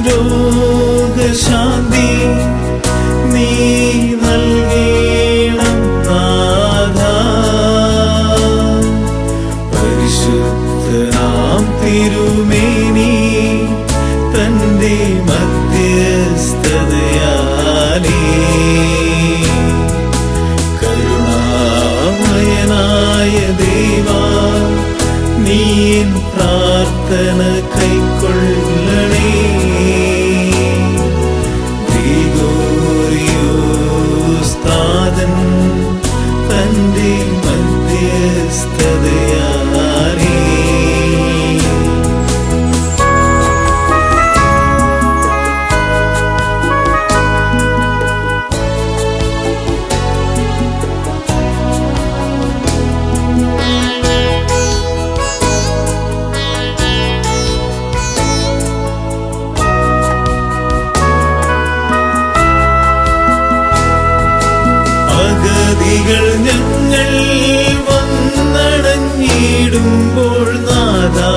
രോഗശാന്തി നീ നൽകേണം നാഥാ. പരിശുദ്ധനാം തിരുമേനി തന്റെ മധ്യസ്ഥതയാലേ കരുണാമയനായ ദേവാ നീ പ്രാർത്ഥന കൈക്കൊള്ളണേ. ഗ്രിഗോറിയോസ്താദൻ തന്റെ മധ്യസ്ഥതയാലേ ഞങ്ങൾ വന്നണഞ്ഞിടുമ്പോൾ നാഥാ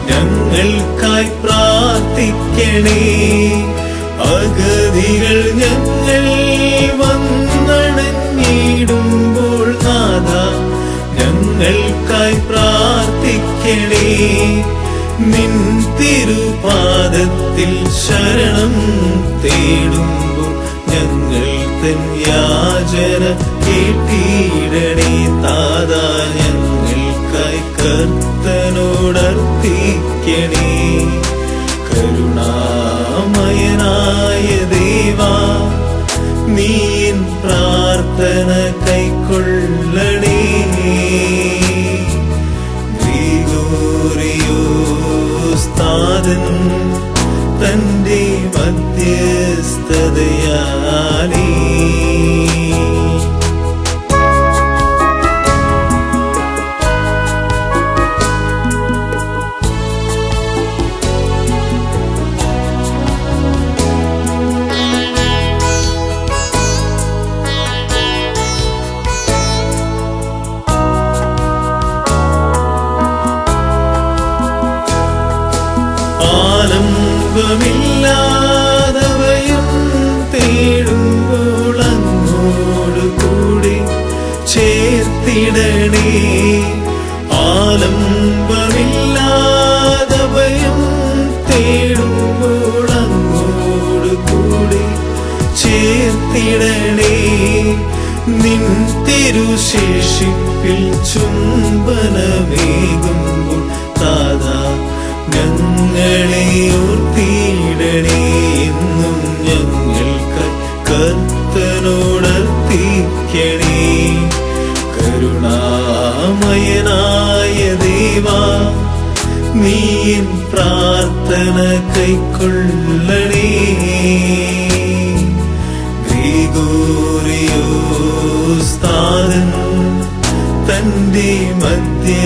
ഞങ്ങൾക്കായി പ്രാർത്ഥിക്കണേ. അഗതികൾ ഞങ്ങൾ വന്നണഞ്ഞിടുമ്പോൾ നാഥാ ഞങ്ങൾക്കായി പ്രാർത്ഥിക്കണേ. നിൻ തിരുപാദത്തിൽ ശരണം തേടുമ്പോൾ ഞങ്ങൾ തൻ യാചന കേട്ടിടണേ. താതാ ഞങ്ങൾക്കായി കർത്തനോടർത്ഥിക്കണേ. കരുണാമയനായ ദേവാ നീ പ്രാർത്ഥന കൈക്കൊള്ളണേ. ഗ്രിഗോറിയോസ്താദൻ തന്റെ മധ്യസ്ഥതയാലേ ആലംബമില്ലാതവയും തേടുമ്പോൾ അങ്ങോട് കൂടെ ചേർത്തിടണേ. ആലംബമില്ലാതവയും തേടുമ്പോൾ അങ്ങോട് കൂടെ ചേർത്തിടണേ. നിൻ തിരുശേഷിപ്പിൽ ചുംബനമേകുമ്പോൾ താതാ ഞങ്ങളെ ഓർത്തിടണേ. എന്നും ഞങ്ങൾക്ക് കർത്തനോടർത്ഥിക്കണേ. കരുണാമയനായ ദേവാ നീ പ്രാർത്ഥന കൈക്കൊള്ളണേ. ഗ്രിഗോറിയോസ്താദൻ തന്റെ മധ്യസ്ഥതയാലേ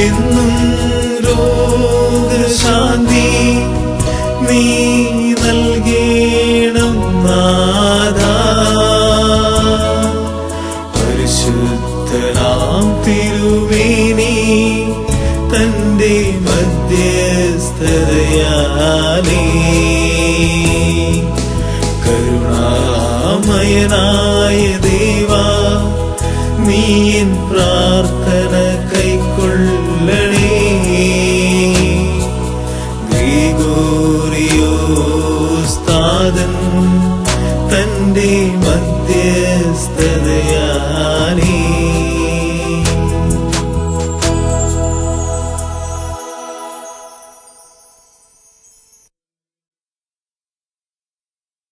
എന്നും രോഗശാന്തി നീ നൽകേണം നാഥാ. പരിശുദ്ധനാം തിരുമേനി തന്റെ മധ്യസ്ഥതയാലേ കരുണാമയനായ ദേവാ നീ പ്രാർത്ഥന കൈക്കൊള്ള